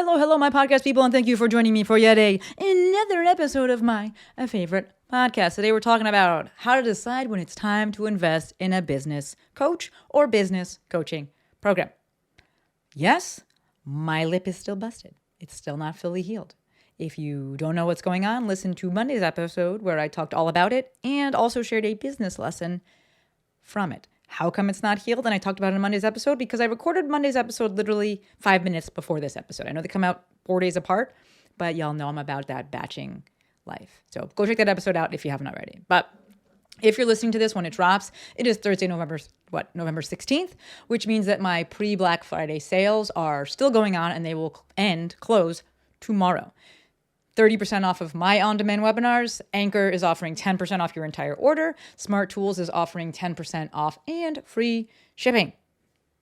Hello, my podcast people, and thank you for joining me for yet another episode of my favorite podcast. Today we're talking about how to decide when it's time to invest in a business coach or business coaching program. Yes, my lip is still busted. It's still not fully healed. If you don't know what's going on, listen to Monday's episode where I talked all about it and also shared a business lesson from it. How come it's not healed? And I talked about it in Monday's episode because I recorded Monday's episode literally 5 minutes before this episode. I know they come out 4 days apart, but y'all know I'm about that batching life. So go check that episode out if you haven't already. But if you're listening to this when it drops, it is Thursday, November 16th, which means that my pre-Black Friday sales are still going on and they will close tomorrow. 30% off of my on-demand webinars. Anchor is offering 10% off your entire order. Smart Tools is offering 10% off and free shipping.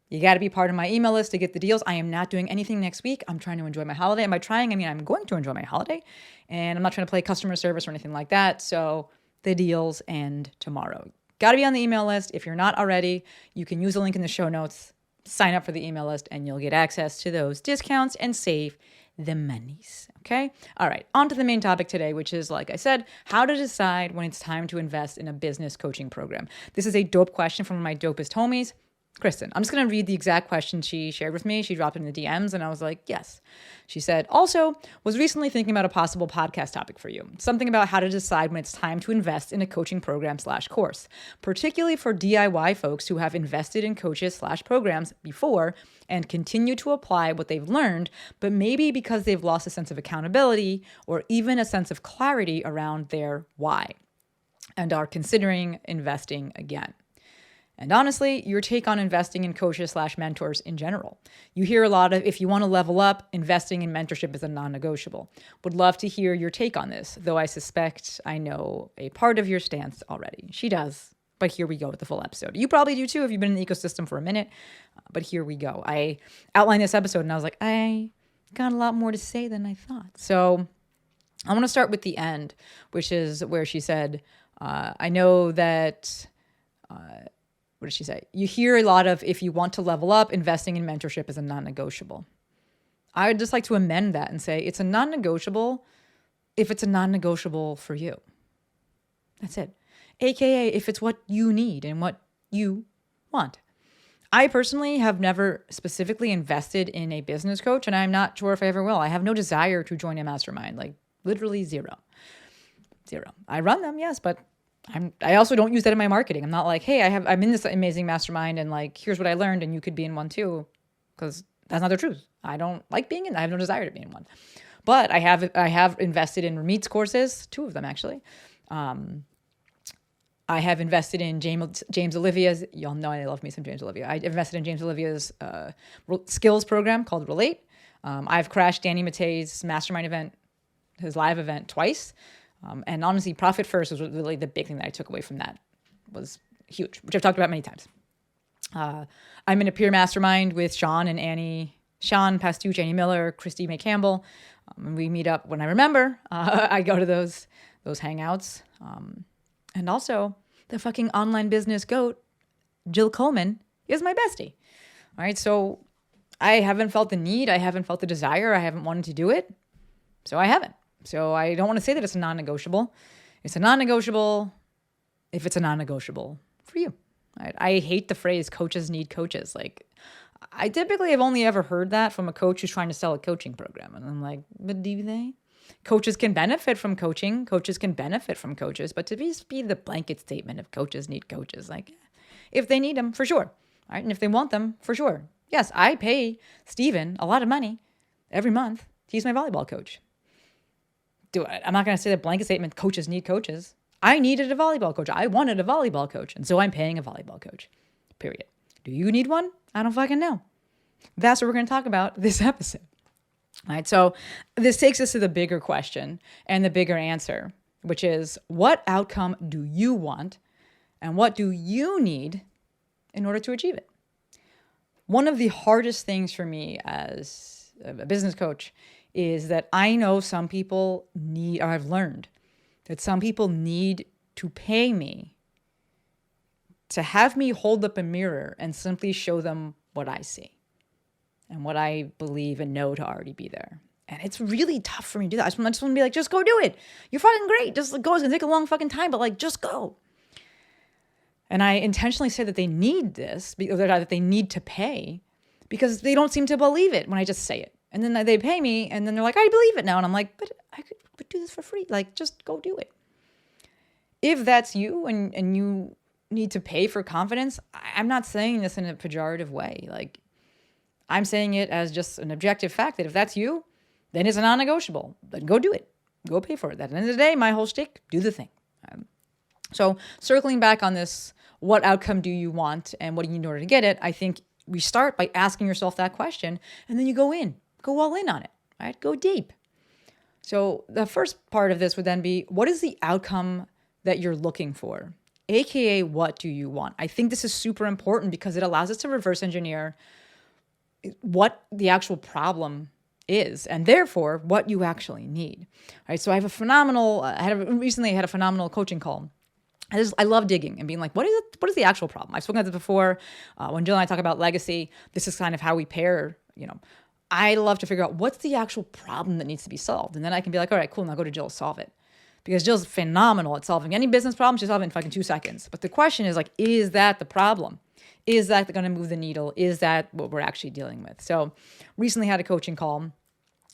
You got to be part of my email list to get the deals. I am not doing anything next week. I'm trying to enjoy my holiday. And by trying, I mean I'm going to enjoy my holiday. And I'm not trying to play customer service or anything like that. So the deals end tomorrow. Got to be on the email list. If you're not already, you can use the link in the show notes. Sign up for the email list and you'll get access to those discounts and save the monies. Okay. All right. On to the main topic today, which is, like I said, how to decide when it's time to invest in a business coaching program. This is a dope question from one of my dopest homies, Kristen. I'm just going to read the exact question she shared with me. She dropped it in the DMs and I was like, yes. She said, also was recently thinking about a possible podcast topic for you. Something about how to decide when it's time to invest in a coaching program / course, particularly for DIY folks who have invested in coaches / programs before and continue to apply what they've learned, but maybe because they've lost a sense of accountability or even a sense of clarity around their why and are considering investing again. And honestly, your take on investing in coaches / mentors in general. You hear a lot of, if you want to level up, investing in mentorship is a non-negotiable. Would love to hear your take on this, though I suspect I know a part of your stance already. She does, but here we go with the full episode. You probably do too if you've been in the ecosystem for a minute, but here we go. I outlined this episode and I was like, I got a lot more to say than I thought. So I want to start with the end, which is where she said, I know that... what did she say? You hear a lot of, if you want to level up, investing in mentorship is a non-negotiable. I would just like to amend that and say it's a non-negotiable if it's a non-negotiable for you. That's it. AKA if it's what you need and what you want. I personally have never specifically invested in a business coach, and I'm not sure if I ever will. I have no desire to join a mastermind, like literally zero. I run them, yes, but I also don't use that in my marketing. I'm not like, hey, I'm in this amazing mastermind and like, here's what I learned and you could be in one too, because that's not the truth. I don't like being in. I have no desire to be in one. But I have invested in Ramit's courses, 2 of them actually. I have invested in James Olivia's. Y'all know I love me some James Olivia. I invested in James Olivia's skills program called Relate. I've crashed Danny Matei's mastermind event, his live event, twice. And honestly, Profit First was really the big thing that I took away from that. Was huge, which I've talked about many times. I'm in a peer mastermind with Sean and Annie, Sean Pastuch, Annie Miller, Christy May Campbell. And we meet up when I remember. I go to those hangouts. And also, the fucking online business goat, Jill Coleman, is my bestie. All right, so I haven't felt the need. I haven't felt the desire. I haven't wanted to do it. So I haven't. So I don't want to say that it's a non-negotiable. It's a non-negotiable if it's a non-negotiable for you. Right? I hate the phrase coaches need coaches. Like, I typically have only ever heard that from a coach who's trying to sell a coaching program. And I'm like, but do they? Coaches can benefit from coaching. Coaches can benefit from coaches. But to just be the blanket statement of coaches need coaches, like, if they need them, for sure. All right? And if they want them, for sure. Yes, I pay Steven a lot of money every month. He's my volleyball coach. I'm not going to say the blanket statement, coaches need coaches. I needed a volleyball coach. I wanted a volleyball coach. And so I'm paying a volleyball coach, period. Do you need one? I don't fucking know. That's what we're going to talk about this episode. All right. So this takes us to the bigger question and the bigger answer, which is, what outcome do you want and what do you need in order to achieve it? One of the hardest things for me as a business coach is that I know some people need, or I've learned that some people need to pay me to have me hold up a mirror and simply show them what I see. and what I believe and know to already be there. And it's really tough for me to do that. I just want to be like, just go do it. You're fucking great. Just go. It's going to take a long fucking time, but like, just go. And I intentionally say that they need this, because that they need to pay, because they don't seem to believe it when I just say it. And then they pay me, and then they're like, I believe it now. And I'm like, but I could do this for free. Like, just go do it. If that's you and you need to pay for confidence, I'm not saying this in a pejorative way. Like, I'm saying it as just an objective fact that if that's you, then it's a non-negotiable. Then go do it. Go pay for it. At the end of the day, my whole shtick, do the thing. So circling back on this, what outcome do you want and what do you need in order to get it? I think we start by asking yourself that question, and then you go all in on it, right? Go deep. So the first part of this would then be, what is the outcome that you're looking for? AKA, what do you want? I think this is super important because it allows us to reverse engineer what the actual problem is, and therefore what you actually need. Right? So I have recently had a phenomenal coaching call. I love digging and being like, what is the actual problem? I've spoken about this before. When Jill and I talk about legacy, this is kind of how we pair, I love to figure out what's the actual problem that needs to be solved. And then I can be like, all right, cool, now go to Jill, solve it. Because Jill's phenomenal at solving any business problem. She'll solve it in fucking 2 seconds. But the question is like, is that the problem? Is that going to move the needle? Is that what we're actually dealing with? So recently had a coaching call,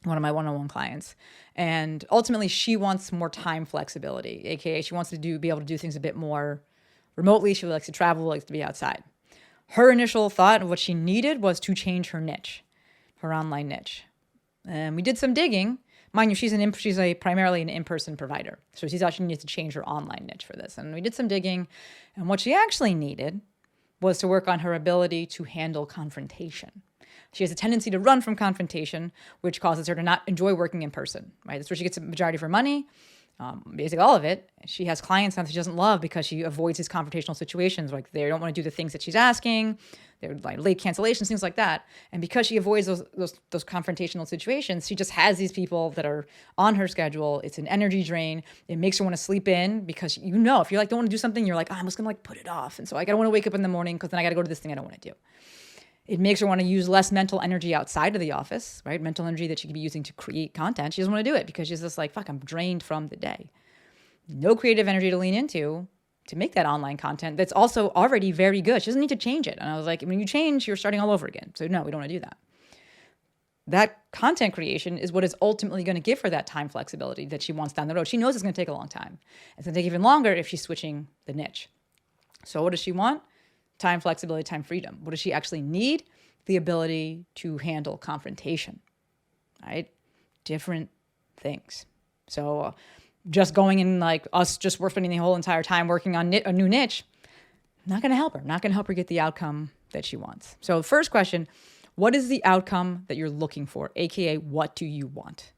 one of my one-on-one clients, and ultimately she wants more time flexibility, aka she wants to be able to do things a bit more remotely. She likes to travel, likes to be outside. Her initial thought of what she needed was to change her niche, her online niche. And we did some digging. Mind you, she's primarily an in-person provider, so she thought she needed to change her online niche for this. And we did some digging, and what she actually needed was to work on her ability to handle confrontation. She has a tendency to run from confrontation, which causes her to not enjoy working in person, right? That's where she gets the majority of her money, basically all of it. She has clients that she doesn't love because she avoids these confrontational situations. Like, they don't want to do the things that she's asking. They're like late cancellations, things like that. And because she avoids those confrontational situations, she just has these people that are on her schedule. It's an energy drain. It makes her want to sleep in because, if you're like, don't want to do something, you're like, I'm just going to put it off. And so I don't want to wake up in the morning because then I got to go to this thing I don't want to do. It makes her want to use less mental energy outside of the office, right? Mental energy that she could be using to create content. She doesn't want to do it because she's just like, fuck, I'm drained from the day. No creative energy to lean into to make that online content that's also already very good. She doesn't need to change it. And I was like, when you change, you're starting all over again. So no, we don't want to do that. That content creation is what is ultimately going to give her that time flexibility that she wants down the road. She knows it's going to take a long time. It's going to take even longer if she's switching the niche. So what does she want? Time flexibility, time freedom. What does she actually need? The ability to handle confrontation, right? Different things. So just going in like us, we're spending the whole entire time working on a new niche, not going to help her. Not going to help her get the outcome that she wants. So first question, what is the outcome that you're looking for? AKA, what do you want?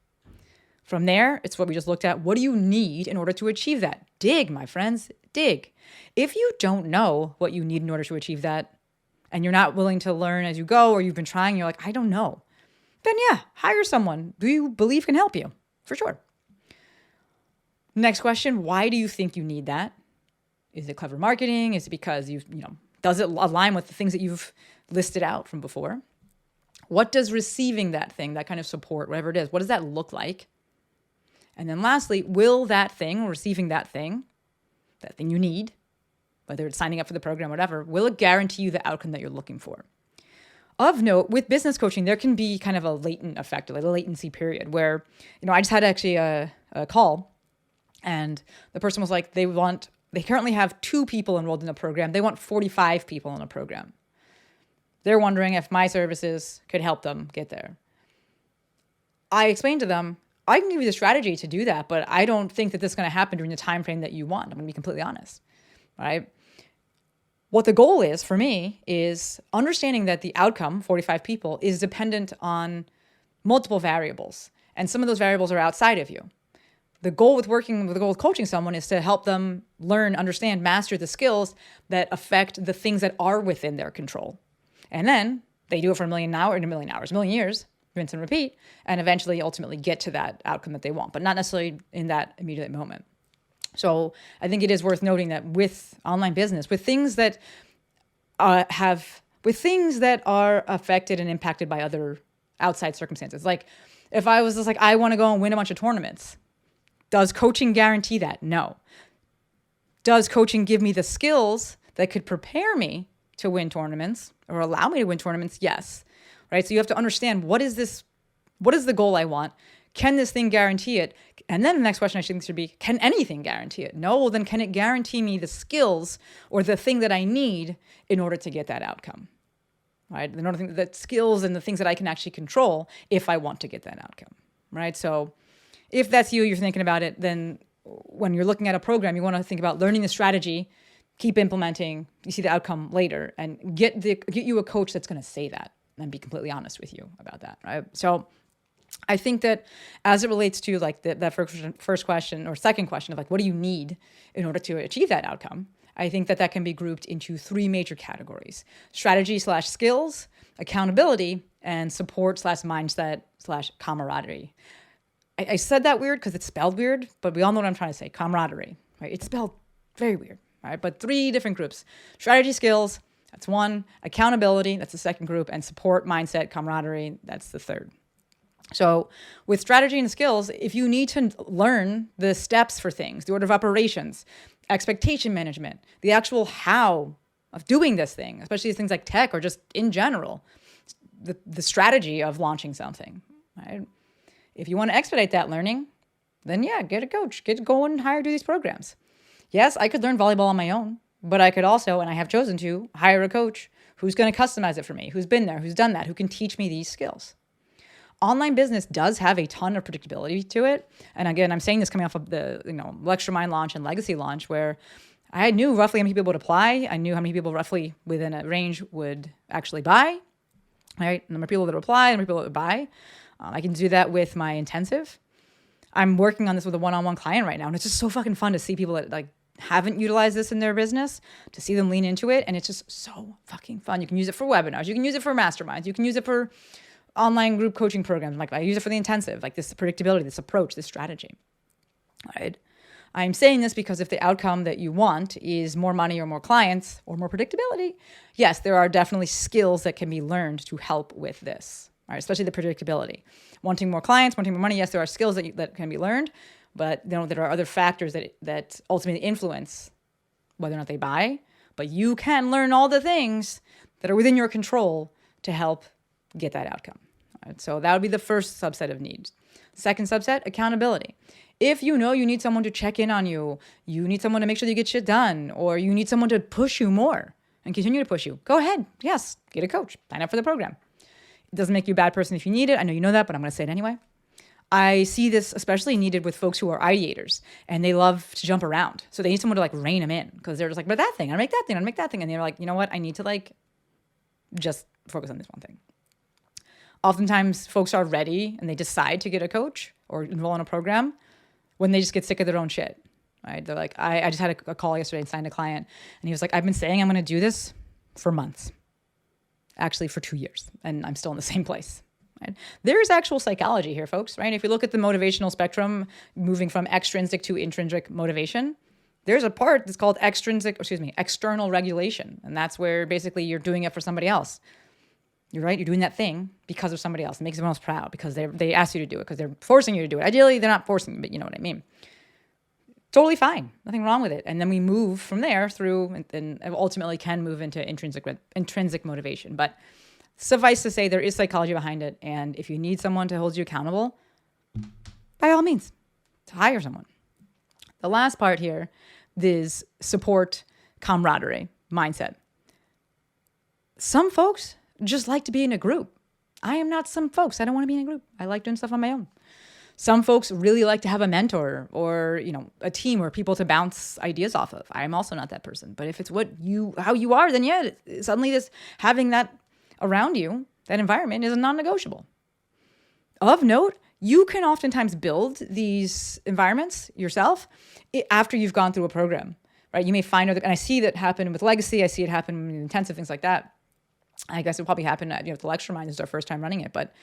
From there, it's what we just looked at. What do you need in order to achieve that? Dig, my friends, dig. If you don't know what you need in order to achieve that, and you're not willing to learn as you go, or you've been trying, you're like, I don't know, then yeah, hire someone who you believe can help you, for sure. Next question, why do you think you need that? Is it clever marketing? Is it because does it align with the things that you've listed out from before? What does receiving that thing, that kind of support, whatever it is, what does that look like? And then lastly, will that thing, receiving that thing you need, whether it's signing up for the program, whatever, will it guarantee you the outcome that you're looking for? Of note, with business coaching, there can be kind of a latent effect, like a latency period where, I just had actually a call, and the person was like, they currently have 2 people enrolled in a program. They want 45 people in a program. They're wondering if my services could help them get there. I explained to them, I can give you the strategy to do that, but I don't think that this is going to happen during the time frame that you want. I'm going to be completely honest, right? What the goal is for me is understanding that the outcome, 45 people, is dependent on multiple variables. And some of those variables are outside of you. The goal with coaching someone is to help them learn, understand, master the skills that affect the things that are within their control. And then they do it for a million years, rinse and repeat, and eventually ultimately get to that outcome that they want, but not necessarily in that immediate moment. So I think it is worth noting that with online business, with things that have with things that are affected and impacted by other outside circumstances. Like if I was just like, I want to go and win a bunch of tournaments, does coaching guarantee that? No. Does coaching give me the skills that could prepare me to win tournaments or allow me to win tournaments? Yes. Right. So you have to understand, what is the goal I want? Can this thing guarantee it? And then the next question I think should be, can anything guarantee it? No, well, then can it guarantee me the skills or the thing that I need in order to get that outcome? Right? In order to think that skills and the things that I can actually control if I want to get that outcome. Right? So if that's you, you're thinking about it, then when you're looking at a program, you want to think about learning the strategy, keep implementing, you see the outcome later, and get you a coach that's going to say that and be completely honest with you about that. Right? So I think that as it relates to like that first question or second question of like, what do you need in order to achieve that outcome? I think that can be grouped into 3 major categories: strategy/skills, accountability, and support/mindset/camaraderie. I said that weird because it's spelled weird, but we all know what I'm trying to say. Camaraderie, right? It's spelled very weird, right? But 3 different groups: strategy, skills, that's 1; accountability, that's the second group; and support, mindset, camaraderie, that's the third. So with strategy and skills, if you need to learn the steps for things, the order of operations, expectation management, the actual how of doing this thing, especially things like tech or just in general, the strategy of launching something, right? If you want to expedite that learning, then yeah, get a coach, go and do these programs. Yes, I could learn volleyball on my own, but I could also, and I have chosen to, hire a coach who's going to customize it for me, who's been there, who's done that, who can teach me these skills. Online business does have a ton of predictability to it. And again, I'm saying this coming off of the Lecture Mind launch and Legacy launch, where I knew roughly how many people would apply. I knew how many people roughly within a range would actually buy, right? Number of people that apply, number of people that would buy. I can do that with my intensive. I'm working on this with a one-on-one client right now. And it's just so fucking fun to see people that like haven't utilized this in their business, to see them lean into it. And it's just so fucking fun. You can use it for webinars. You can use it for masterminds. You can use it for online group coaching programs. Like I use it for the intensive, like this predictability, this approach, this strategy, right? I'm saying this because if the outcome that you want is more money or more clients or more predictability, yes, there are definitely skills that can be learned to help with this, right? Especially the predictability. Wanting more clients, wanting more money, yes, there are skills that can be learned, but there are other factors that ultimately influence whether or not they buy. But you can learn all the things that are within your control to help get that outcome. Right? So that would be the first subset of needs. Second subset, accountability. If you know you need someone to check in on you, you need someone to make sure that you get shit done, or you need someone to push you more and continue to push you, go ahead. Yes, get a coach. Sign up for the program. It doesn't make you a bad person if you need it. I know you know that, but I'm going to say it anyway. I see this especially needed with folks who are ideators and they love to jump around. So they need someone to like rein them in because they're just like, but that thing, I'll make that thing, I'll make that thing. And they're like, you know what? I need to like just focus on this one thing. Oftentimes folks are ready and they decide to get a coach or enroll in a program when they just get sick of their own shit, right? They're like, I just had a call yesterday and signed a client and he was like, I've been saying I'm going to do this for months, actually for 2 years, and I'm still in the same place. Right? There's actual psychology here, folks, right? If you look at the motivational spectrum, moving from extrinsic to intrinsic motivation, there's a part that's called external regulation. And that's where basically you're doing it for somebody else. You're right. You're doing that thing because of somebody else. It makes everyone else proud because they ask you to do it, because they're forcing you to do it. Ideally, they're not forcing you, but you know what I mean. Totally fine. Nothing wrong with it. And then we move from there through and ultimately can move into intrinsic motivation. But suffice to say, there is psychology behind it. And if you need someone to hold you accountable, by all means, to hire someone. The last part here is support, camaraderie, mindset. Some folks just like to be in a group. I am not some folks. I don't want to be in a group. I like doing stuff on my own. Some folks really like to have a mentor or, a team or people to bounce ideas off of. I am also not that person. But if it's how you are, then yeah, suddenly having that around you, that environment is a non-negotiable. Of note, you can oftentimes build these environments yourself after you've gone through a program, right? You may find, and I see that happen with Legacy. I see it happen with intensive, things like that. I guess it will probably happen at the Lecture Mind. This is our first time running it, but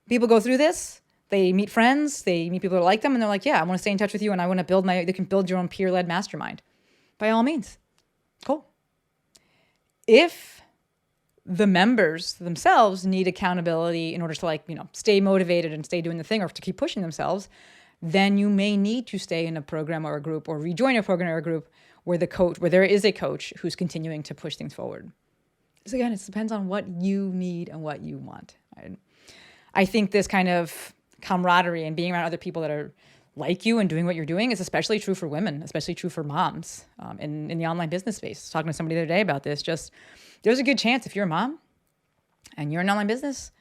people go through this. They meet friends, they meet people that like them, and they're like, yeah, I want to stay in touch with you, and I want to they can build your own peer-led mastermind. By all means. Cool. If the members themselves need accountability in order to stay motivated and stay doing the thing or to keep pushing themselves, then you may need to stay in a program or a group or rejoin a program or a group where there is a coach who's continuing to push things forward. So again, it depends on what you need and what you want. I think this kind of camaraderie and being around other people that are like you and doing what you're doing is especially true for women, especially true for moms in the online business space. I was talking to somebody the other day about this. Just there's a good chance if you're a mom and you're in online business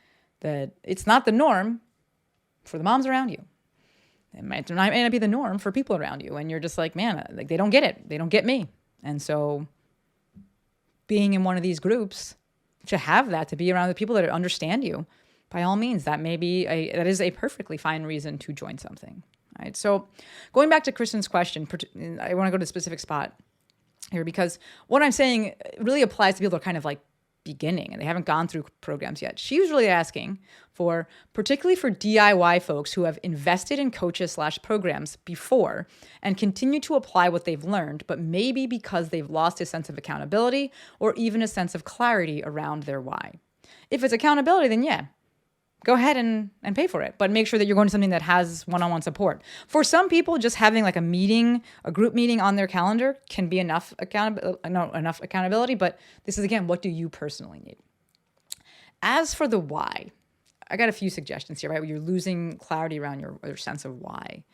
that it's not the norm for the moms around you. It may not be the norm for people around you. And you're just like, man, like they don't get it. They don't get me. And so being in one of these groups, to have that, to be around the people that understand you, by all means, that is a perfectly fine reason to join something. Right? So going back to Kristen's question, I want to go to a specific spot here because what I'm saying really applies to people that are kind of like beginning and they haven't gone through programs yet. She was really asking for, particularly for DIY folks who have invested in coaches/programs before and continue to apply what they've learned, but maybe because they've lost a sense of accountability or even a sense of clarity around their why. If it's accountability, then yeah, go ahead and pay for it, but make sure that you're going to something that has one-on-one support. For some people, just having like a group meeting on their calendar can be enough accountability, but this is, again, what do you personally need? As for the why, I got a few suggestions here, right? Where you're losing clarity around your sense of why.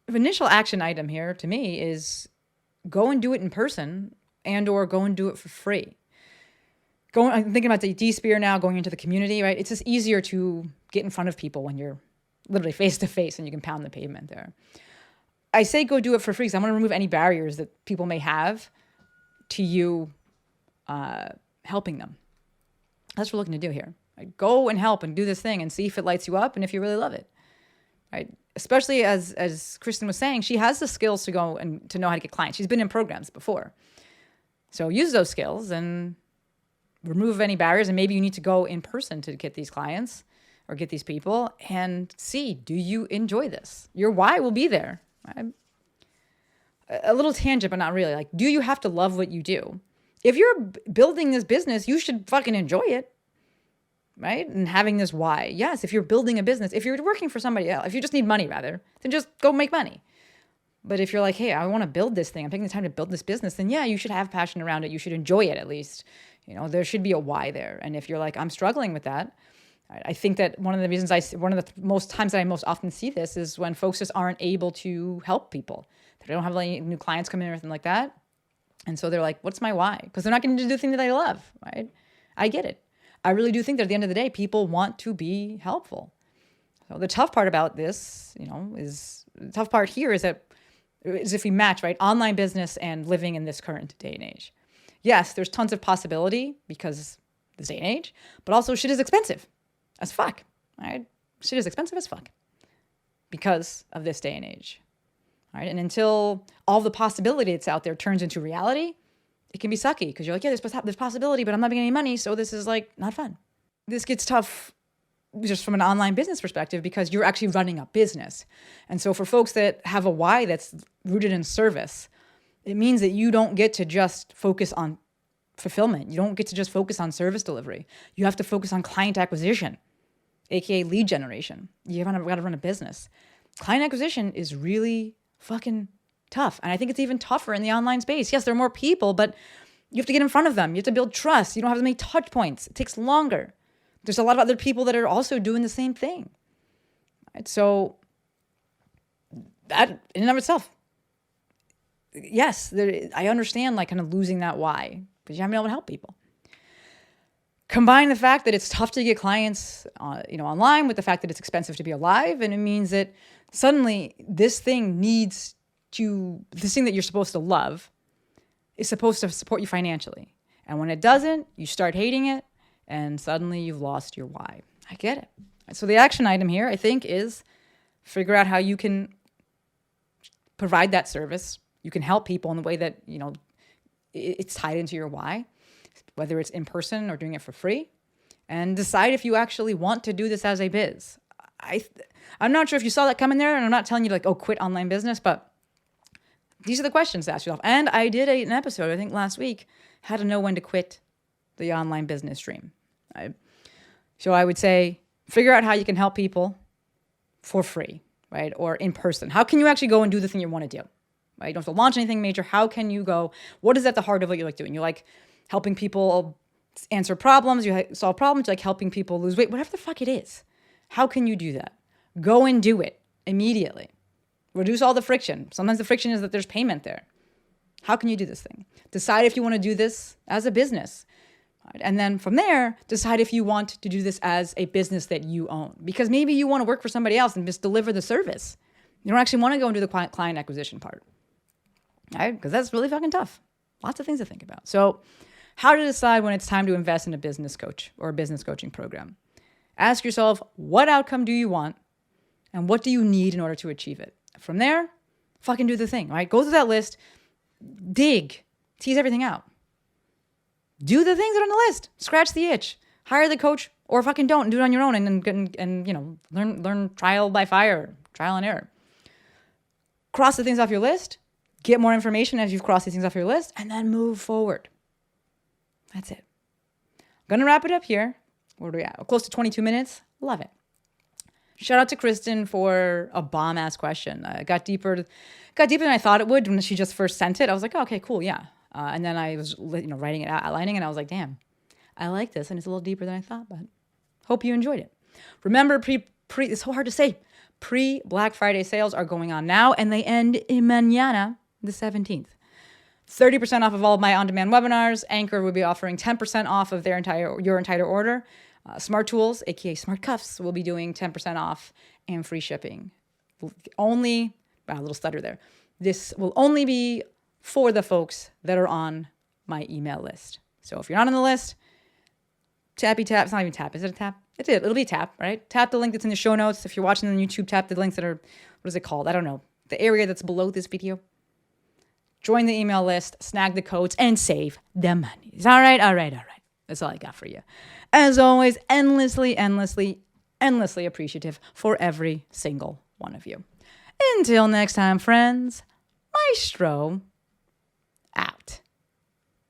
The initial action item here to me is go and do it in person or go and do it for free. I'm thinking about the D-Spear now, going into the community, right? It's just easier to get in front of people when you're literally face to face and you can pound the pavement there. I say go do it for free because I want to remove any barriers that people may have to you helping them. That's what we're looking to do here. Right? Go and help and do this thing and see if it lights you up and if you really love it. Right? Especially as Kristen was saying, she has the skills to go and to know how to get clients. She's been in programs before. So use those skills and remove any barriers, and maybe you need to go in person to get these clients or get these people and see, do you enjoy this? Your why will be there. Right? A little tangent, but not really. Like, do you have to love what you do? If you're building this business, you should fucking enjoy it, right? And having this why. Yes, if you're building a business, if you're working for somebody else, if you just need money rather, then just go make money. But if you're like, hey, I want to build this thing, I'm taking the time to build this business, then yeah, you should have passion around it. You should enjoy it at least. There should be a why there. And if you're like, I'm struggling with that, I think that one of the most times that I most often see this is when folks just aren't able to help people. They don't have any new clients come in or anything like that. And so they're like, what's my why? Because they're not getting to do the thing that they love, right? I get it. I really do think that at the end of the day, people want to be helpful. So the tough part about this, the tough part here is if we match, right, online business and living in this current day and age. Yes, there's tons of possibility because this day and age, but also shit is expensive as fuck, right? Shit is expensive as fuck because of this day and age, right? And until all the possibility that's out there turns into reality, it can be sucky because you're like, yeah, there's possibility, but I'm not making any money, so this is like not fun. This gets tough just from an online business perspective because you're actually running a business. And so for folks that have a why that's rooted in service, it means that you don't get to just focus on fulfillment. You don't get to just focus on service delivery. You have to focus on client acquisition, aka lead generation. You've got to run a business. Client acquisition is really fucking tough. And I think it's even tougher in the online space. Yes, there are more people, but you have to get in front of them. You have to build trust. You don't have as many touch points. It takes longer. There's a lot of other people that are also doing the same thing. Right? So that in and of itself, yes, I understand like kind of losing that why, because you haven't been able to help people. Combine the fact that it's tough to get clients, online with the fact that it's expensive to be alive, and it means that suddenly this thing that you're supposed to love is supposed to support you financially. And when it doesn't, you start hating it, and suddenly you've lost your why. I get it. So the action item here, I think, is figure out how you can provide that service. You can help people in the way that, it's tied into your why, whether it's in person or doing it for free, and decide if you actually want to do this as a biz. I'm not sure if you saw that coming there, and I'm not telling you to quit online business, but these are the questions to ask yourself. And I did an episode, I think last week, how to know when to quit the online business dream. Right? So I would say figure out how you can help people for free, right? Or in person. How can you actually go and do the thing you want to do? Right? You don't have to launch anything major. How can you go? What is at the heart of what you like doing? You like helping people answer problems. You solve problems. You like helping people lose weight. Whatever the fuck it is. How can you do that? Go and do it immediately. Reduce all the friction. Sometimes the friction is that there's payment there. How can you do this thing? Decide if you want to do this as a business. Right? And then from there, decide if you want to do this as a business that you own. Because maybe you want to work for somebody else and just deliver the service. You don't actually want to go and do the client acquisition part. Right? Because that's really fucking tough. Lots of things to think about. So how to decide when it's time to invest in a business coach or a business coaching program. Ask yourself, what outcome do you want? And what do you need in order to achieve it? From there, fucking do the thing, right? Go through that list, dig, tease everything out. Do the things that are on the list. Scratch the itch. Hire the coach or fucking don't and do it on your own and you know, learn trial by fire, trial and error. Cross the things off your list. Get more information as you've crossed these things off your list and then move forward. That's it. I'm going to wrap it up here. Where are we at? Close to 22 minutes. Love it. Shout out to Kristen for a bomb-ass question. It got deeper than I thought it would when she just first sent it. I was like, oh, okay, cool, yeah. And then I was writing it, outlining it, and I was like, damn, I like this, and it's a little deeper than I thought, but hope you enjoyed it. Remember, it's so hard to say. Pre-Black Friday sales are going on now, and they end mañana, the 17th. 30% off of all of my on-demand webinars. Anchor will be offering 10% off of your entire order. Smart Tools, aka Smart Cuffs, will be doing 10% off and free shipping. Only, a little stutter there. This will only be for the folks that are on my email list. So if you're not on the list, tappy tap. It's not even tap. Is it a tap? It'll be a tap, right? Tap the link that's in the show notes. If you're watching on YouTube, tap the links that are, what is it called? I don't know. The area that's below this video. Join the email list, snag the codes, and save the money. All right. That's all I got for you. As always, endlessly appreciative for every single one of you. Until next time, friends, Maestro out.